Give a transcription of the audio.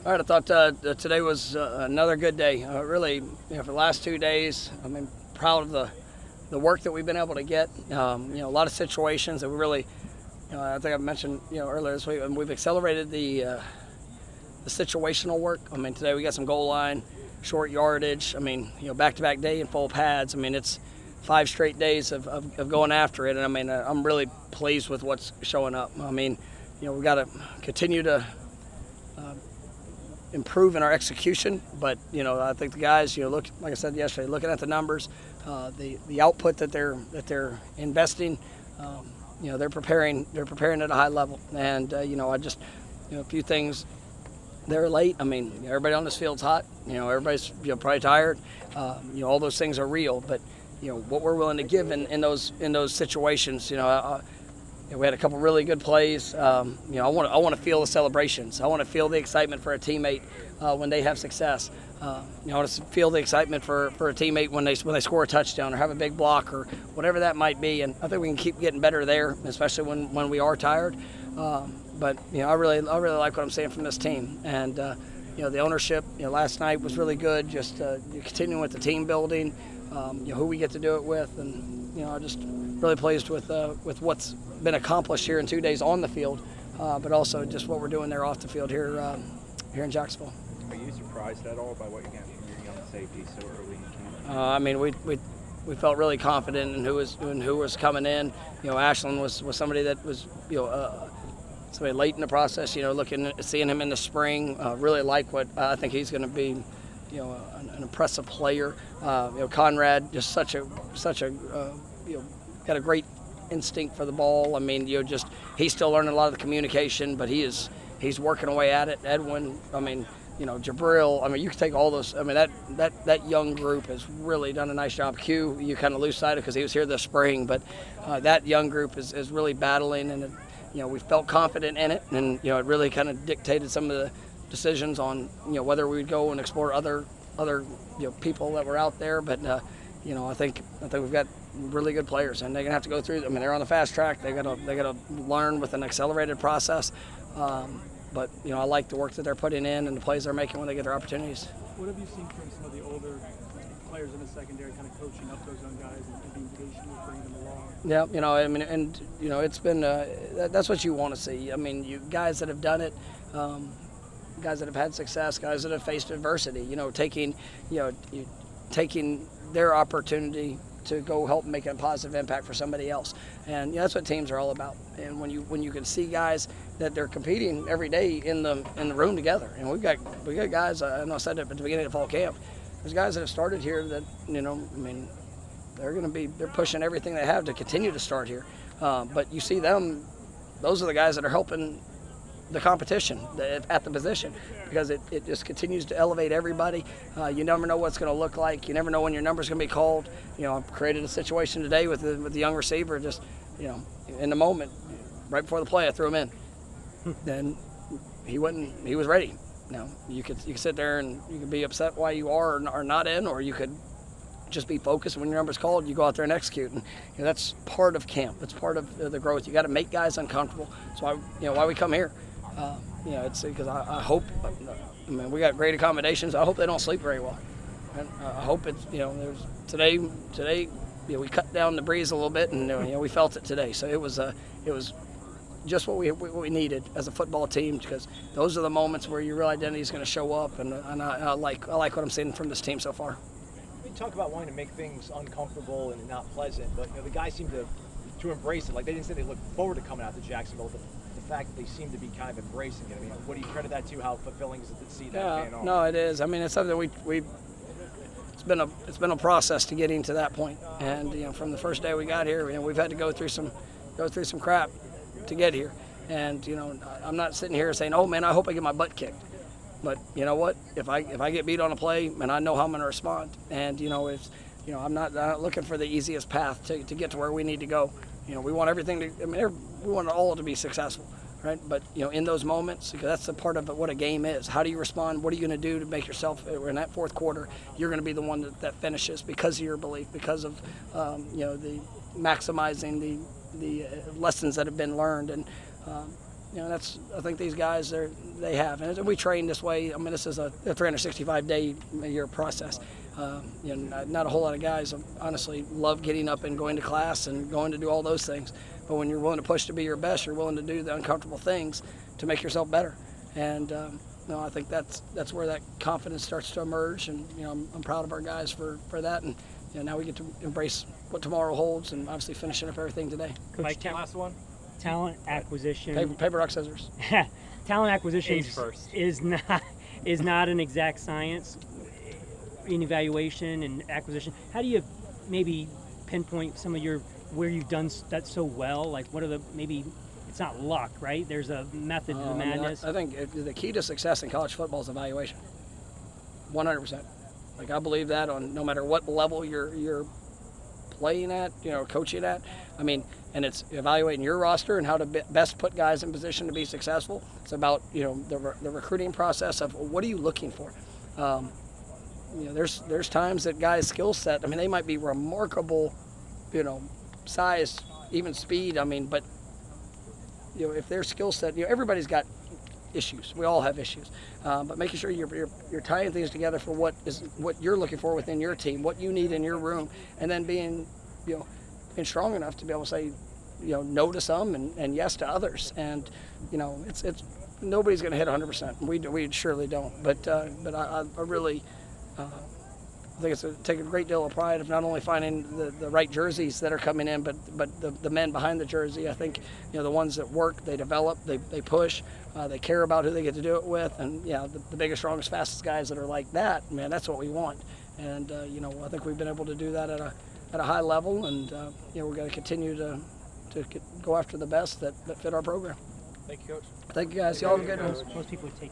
All right, I thought today was another good day. Really, for the last 2 days, proud of the work that we've been able to get. A lot of situations that we really, I think I mentioned, earlier this week, and we've accelerated the situational work. Today we got some goal line, short yardage. Back-to-back day in full pads. It's 5 straight days of going after it, and I'm really pleased with what's showing up. We've got to continue to improve in our execution, but I think the guys, look, like I said yesterday, looking at the numbers, the output that they're investing, they're preparing at a high level, and I just a few things. They're late. Everybody on this field's hot. Everybody's probably tired. All those things are real, but what we're willing to give in those situations. We had a couple really good plays. I want to feel the celebrations. I want to feel the excitement for a teammate when they have success. I want to feel the excitement for a teammate when they score a touchdown or have a big block or whatever that might be. And I think we can keep getting better there, especially when we are tired. But I really like what I'm seeing from this team. And the ownership, last night was really good. Just continuing with the team building, who we get to do it with, and I just really pleased with what's been accomplished here in 2 days on the field, but also just what we're doing there off the field here in Jacksonville. Are you surprised at all by what you got from your young safety so early in camp? We felt really confident in who was coming in. Ashland was somebody that was somebody late in the process. Seeing him in the spring, really like what I think he's going to be. An impressive player. Conrad, just such a got a great instinct for the ball. He's still learning a lot of the communication, but he's working away at it. Edwin, Jabril. You can take all those. That young group has really done a nice job. Q, you kind of lose sight of because he was here this spring, but that young group is really battling, and we felt confident in it, and it really kind of dictated some of the decisions on whether we would go and explore other people that were out there, but I think we've got really good players, and they're gonna have to go through. They're on the fast track. They gotta learn with an accelerated process. But I like the work that they're putting in and the plays they're making when they get their opportunities. What have you seen from some of the older players in the secondary, kind of coaching up those young guys and being patient with bringing them along? Yeah, it's been that's what you want to see. You guys that have done it. Guys that have had success, guys that have faced adversity, taking their opportunity to go help make a positive impact for somebody else, and that's what teams are all about. And when you can see guys that they're competing every day in the room together, and we got guys. I know I said it at the beginning of fall camp. There's guys that have started here that they're pushing everything they have to continue to start here. But you see them; those are the guys that are helping the competition at the position, because it just continues to elevate everybody. You never know what's going to look like. You never know when your number's going to be called. I've created a situation today with the young receiver. Just in the moment, right before the play, I threw him in. Then he was ready. You could sit there and you could be upset why you are or not in, or you could just be focused. When your number's called, you go out there and execute, and that's part of camp. That's part of the growth. You got to make guys uncomfortable. That's why we come here. It's because I hope. We got great accommodations. I hope they don't sleep very well. And I hope it's there's today. We cut down the breeze a little bit, and we felt it today. So it was just what we needed as a football team, because those are the moments where your real identity is going to show up, and I like what I'm seeing from this team so far. You talk about wanting to make things uncomfortable and not pleasant, but the guys seem to embrace it. Like, they didn't say they look forward to coming out to Jacksonville, but the fact that they seem to be kind of embracing it. What do you credit that to? How fulfilling is it to see that paying off? No, it is. It's something it's been a process to getting to that point. And from the first day we got here, we've had to go through some crap to get here. And I'm not sitting here saying, "Oh man, I hope I get my butt kicked." But you know what? If I get beat on a play, and I know how I'm going to respond. And I'm not looking for the easiest path to get to where we need to go. We want everything to. We want it all to be successful, right? But in those moments, because that's the part of what a game is. How do you respond? What are you going to do to make yourself? In that fourth quarter, you're going to be the one that finishes because of your belief, because of the maximizing the lessons that have been learned. And You know, I think these guys they have, and we train this way. I mean, this is a 365-day-a-year process. You know, not a whole lot of guys honestly love getting up and going to class and going to do all those things. But when you're willing to push to be your best, you're willing to do the uncomfortable things to make yourself better. And you know, I think that's where that confidence starts to emerge. And you know, I'm proud of our guys for that. And you know, now we get to embrace what tomorrow holds, and obviously finishing up everything today. Coach, last one. Talent acquisition. Paper, rock, scissors. Talent acquisition first. is not an exact science in evaluation and acquisition. How do you maybe pinpoint some of where you've done that so well? Like, what are maybe it's not luck, right? There's a method to the madness. I think the key to success in college football is evaluation. 100%. Like, I believe that on no matter what level you're playing at, you know, coaching at. I mean, and it's evaluating your roster and how to best put guys in position to be successful. It's about, you know, the recruiting process of what are you looking for. You know, there's times that guys' skill set, I mean, they might be remarkable, you know, size, even speed. I mean, but you know, if their skill set, you know, everybody's got issues. We all have issues, but making sure you're tying things together for what you're looking for within your team, what you need in your room, and then being strong enough to be able to say, you know, no to some and yes to others. And you know, it's nobody's going to hit 100%. We surely don't. But I really. I think it's take a great deal of pride of not only finding the right jerseys that are coming in, but the men behind the jersey. I think, you know, the ones that work, they develop, they push, they care about who they get to do it with, and yeah, the biggest, strongest, fastest guys that are like that, man, that's what we want. And you know, I think we've been able to do that at a high level, and you know, we're going to continue to go after the best that fit our program. Thank you, Coach. Thank you guys. Y'all have a good one. Most people would take